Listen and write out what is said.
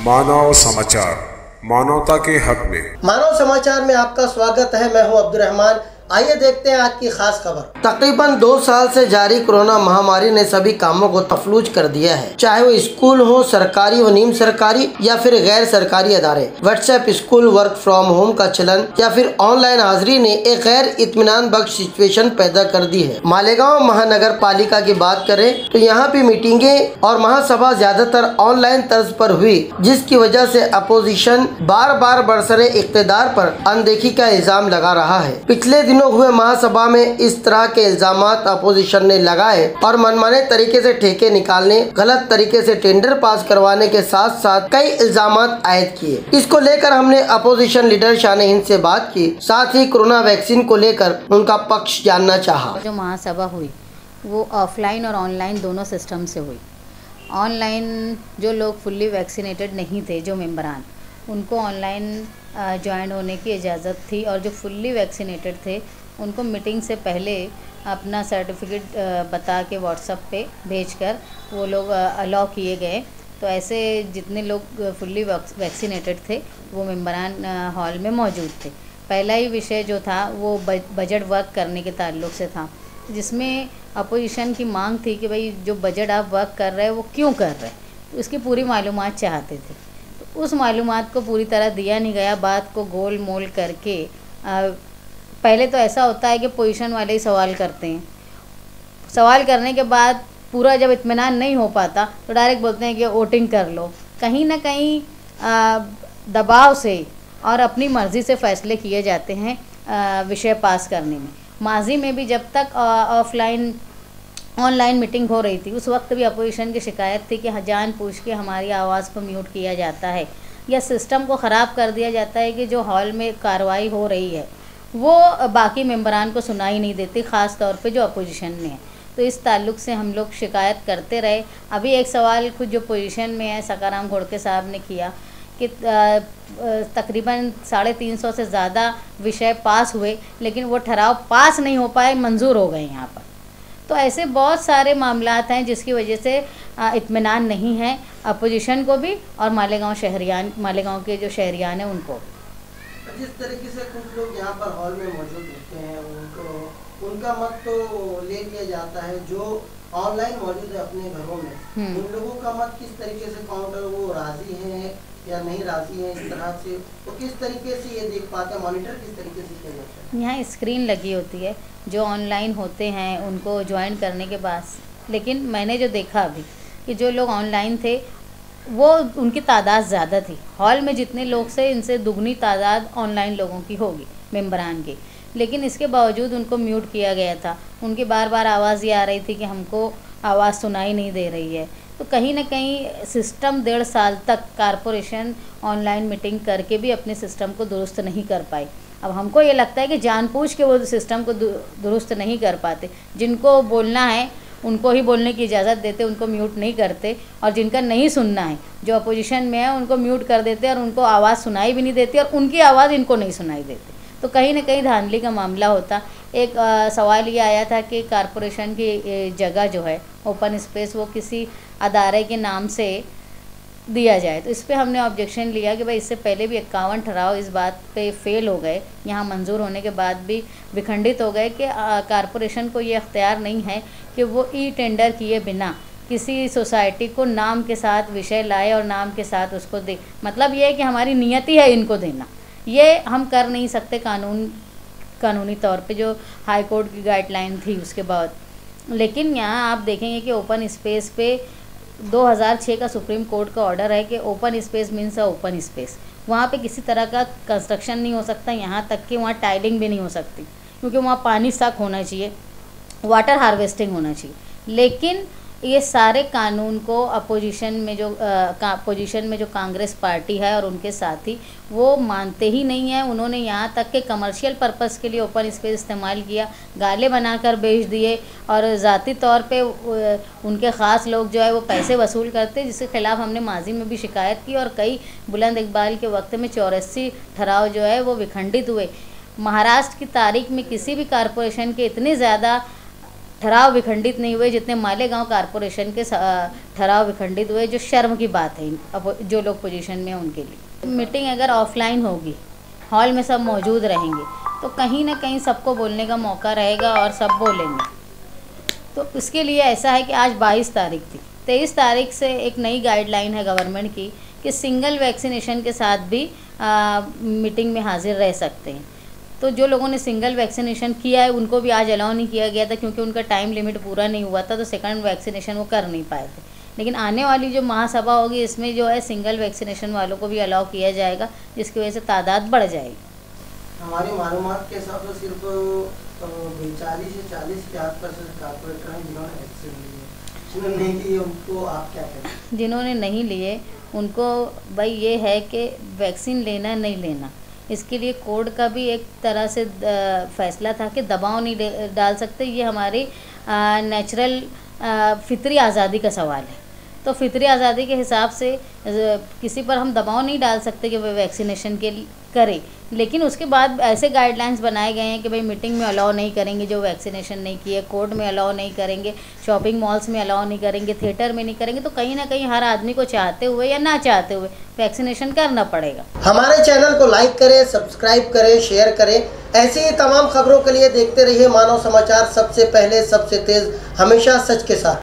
मानव समाचार, मानवता के हक में। मानव समाचार में आपका स्वागत है। मैं हूं अब्दुल रहमान। आइए देखते हैं आज की खास खबर। तकरीबन 2 साल से जारी कोरोना महामारी ने सभी कामों को तफलूज कर दिया है, चाहे वो स्कूल हो, सरकारी हो, नीम सरकारी या फिर गैर सरकारी अदारे। WhatsApp school, work from home का चलन या फिर ऑनलाइन हाजिरी ने एक गैर इत्मीनान बख्श सिचुएशन पैदा कर दी है। मालेगांव महानगर पालिका की बात करें तो यहाँ पे मीटिंगें और महासभा ज्यादातर ऑनलाइन तर्ज पर हुई, जिसकी वजह से अपोजिशन बार बार बरसरे इख्तिदार पर अनदेखी का इल्जाम लगा रहा है। पिछले दिनों हुए महासभा में इस तरह के इल्जामात अपोजिशन ने लगाए और मनमाने तरीके से ठेके निकालने, गलत तरीके से टेंडर पास करवाने के साथ साथ कई इल्जामात आयद किए। इसको लेकर हमने अपोजिशन लीडर शान हिंद से बात की, साथ ही कोरोना वैक्सीन को लेकर उनका पक्ष जानना चाहा। जो महासभा हुई वो ऑफलाइन और ऑनलाइन दोनों सिस्टम से हुई। ऑनलाइन जो लोग फुल्ली वैक्सीनेटेड नहीं थे, जो मेंबरान, उनको ऑनलाइन ज्वाइन होने की इजाज़त थी, और जो फुल्ली वैक्सीनेटेड थे उनको मीटिंग से पहले अपना सर्टिफिकेट बता के व्हाट्सएप पे भेजकर वो लोग अलाउ किए गए। तो ऐसे जितने लोग फुल्ली वैक्सीनेटेड थे वो मेंबरान हॉल में मौजूद थे। पहला ही विषय जो था वो बजट वर्क करने के ताल्लुक़ से था, जिसमें अपोजिशन की मांग थी कि भाई जो बजट आप वर्क कर रहे हैं वो क्यों कर रहे हैं, तो उसकी पूरी मालूमात चाहते थे। तो उस मालूमात को पूरी तरह दिया नहीं गया। बात को गोल मोल करके पहले तो ऐसा होता है कि पोजीशन वाले ही सवाल करते हैं। सवाल करने के बाद पूरा जब इत्मीनान नहीं हो पाता तो डायरेक्ट बोलते हैं कि वोटिंग कर लो। कहीं ना कहीं दबाव से और अपनी मर्ज़ी से फ़ैसले किए जाते हैं विषय पास करने में। माजी में भी जब तक ऑनलाइन मीटिंग हो रही थी, उस वक्त भी अपोजिशन की शिकायत थी कि जानबूझ के हमारी आवाज़ को म्यूट किया जाता है या सिस्टम को ख़राब कर दिया जाता है कि जो हॉल में कार्रवाई हो रही है वो बाकी मेंबरान को सुनाई नहीं देती, ख़ास तौर पे जो अपोजिशन में है। तो इस ताल्लुक़ से हम लोग शिकायत करते रहे। अभी एक सवाल खुद जो पोजीशन में है सकाराम घोड़के साहब ने किया कि तकरीबन 350 से ज़्यादा विषय पास हुए, लेकिन वो ठहराव पास नहीं हो पाए, मंजूर हो गए यहाँ पर। तो ऐसे बहुत सारे मामलात हैं जिसकी वजह से इत्मीनान नहीं है अपोजिशन को भी और मालेगांव के जो शहरियान हैं उनको। जिस तरीके से कुछ लोग यहाँ पर हॉल में मौजूद होते हैं उनका मत तो ले लिया जाता है, जो ऑनलाइन मौजूद है अपने घरों में, उन लोगों का मत किस तरीके से काउंटर, वो राजी हैं या नहीं राजी हैं, इस तरह से वो किस तरीके से ये देख पाते हैं, मॉनिटर किस तरीके से किया जाता है? यहाँ स्क्रीन लगी होती है जो ऑनलाइन होते हैं उनको ज्वाइन करने के बाद। लेकिन मैंने जो देखा अभी कि जो लोग ऑनलाइन थे वो उनकी तादाद ज़्यादा थी। हॉल में जितने लोग से इनसे दुगनी तादाद ऑनलाइन लोगों की होगी, मेंबरान की, लेकिन इसके बावजूद उनको म्यूट किया गया था। उनकी बार बार आवाज़ ये आ रही थी कि हमको आवाज़ सुनाई नहीं दे रही है। तो कहीं ना कहीं सिस्टम 1.5 साल तक कारपोरेशन ऑनलाइन मीटिंग करके भी अपने सिस्टम को दुरुस्त नहीं कर पाई। अब हमको ये लगता है कि जानबूझ के वो सिस्टम को दुरुस्त नहीं कर पाते। जिनको बोलना है उनको ही बोलने की इजाज़त देते, उनको म्यूट नहीं करते, और जिनका नहीं सुनना है, जो अपोजिशन में है, उनको म्यूट कर देते और उनको आवाज़ सुनाई भी नहीं देती और उनकी आवाज़ इनको नहीं सुनाई देती। तो कहीं ना कहीं धांधली का मामला होता। एक सवाल ये आया था कि कारपोरेशन की जगह जो है ओपन स्पेस वो किसी अदारे के नाम से दिया जाए। तो इस पे हमने ऑब्जेक्शन लिया कि भाई इससे पहले भी 51 ठहराव इस बात पे फेल हो गए, यहाँ मंजूर होने के बाद भी विखंडित हो गए कि कारपोरेशन को ये अख्तियार नहीं है कि वो ई टेंडर किए बिना किसी सोसाइटी को नाम के साथ विषय लाए और नाम के साथ उसको दे। मतलब ये है कि हमारी नियति है इनको देना, ये हम कर नहीं सकते कानूनी तौर पे, जो हाई कोर्ट की गाइडलाइन थी उसके बाद। लेकिन यहाँ आप देखेंगे कि ओपन स्पेस पे 2006 का सुप्रीम कोर्ट का ऑर्डर है कि open space means open space. वहाँ पे किसी तरह का कंस्ट्रक्शन नहीं हो सकता, यहाँ तक कि वहाँ टाइलिंग भी नहीं हो सकती, क्योंकि वहाँ पानी साफ होना चाहिए, वाटर हार्वेस्टिंग होना चाहिए। लेकिन ये सारे कानून को अपोजिशन में जो कांग्रेस पार्टी है और उनके साथी वो मानते ही नहीं है। उन्होंने यहाँ तक के कमर्शियल पर्पस के लिए ओपन स्पेस इस्तेमाल किया, गाले बनाकर बेच दिए, और ज़ाती तौर पे उनके ख़ास लोग जो है वो पैसे वसूल करते, जिसके ख़िलाफ़ हमने माजी में भी शिकायत की और कई बुलंद इकबाल के वक्त में 84 ठहराव जो है वो विखंडित हुए। महाराष्ट्र की तारीख में किसी भी कारपोरेशन के इतने ज़्यादा ठहराव विखंडित नहीं हुए जितने मालेगांव कॉरपोरेशन के ठहराव विखंडित हुए, जो शर्म की बात है अब जो लोग पोजीशन में हैं उनके लिए। मीटिंग अगर ऑफलाइन होगी, हॉल में सब मौजूद रहेंगे, तो कहीं ना कहीं सबको बोलने का मौका रहेगा और सब बोलेंगे। तो इसके लिए ऐसा है कि आज 22 तारीख थी, 23 तारीख से एक नई गाइडलाइन है गवर्नमेंट की कि सिंगल वैक्सीनेशन के साथ भी मीटिंग में हाजिर रह सकते हैं। तो जो लोगों ने सिंगल वैक्सीनेशन किया है उनको भी आज अलाउ नहीं किया गया था, क्योंकि उनका टाइम लिमिट पूरा नहीं हुआ था, तो सेकंड वैक्सीनेशन वो कर नहीं पाए थे। लेकिन आने वाली जो महासभा होगी इसमें जो है सिंगल वैक्सीनेशन वालों को भी अलाउ किया जाएगा, जिसकी वजह से तादाद बढ़ जाएगी। हमारी मालूमात के हिसाब से सिर्फ 40 से 40 के आसपास कॉर्पोरेटर हैं जिन्होंने वैक्सीन लिए, जिन्होंने नहीं लिए उनको आप क्या कहें? जिन्होंने नहीं लिए उनको भाई ये है कि वैक्सीन लेना नहीं लेना, इसके लिए कोर्ट का भी एक तरह से फैसला था कि दबाव नहीं डाल सकते। ये हमारी नेचुरल फितरी आज़ादी का सवाल है। तो फितरी आज़ादी के हिसाब से किसी पर हम दबाव नहीं डाल सकते कि वह वैक्सीनेशन के करे। लेकिन उसके बाद ऐसे गाइडलाइंस बनाए गए हैं कि भाई मीटिंग में अलाउ नहीं करेंगे जो वैक्सीनेशन नहीं किए, कोर्ट में अलाउ नहीं करेंगे, शॉपिंग मॉल्स में अलाउ नहीं करेंगे, थिएटर में नहीं करेंगे। तो कहीं ना कहीं हर आदमी को चाहते हुए या ना चाहते हुए वैक्सीनेशन करना पड़ेगा। हमारे चैनल को लाइक करें, सब्सक्राइब करें, शेयर करें। ऐसी ही तमाम खबरों के लिए देखते रहिए मानव समाचार, सबसे पहले सबसे तेज, हमेशा सच के साथ।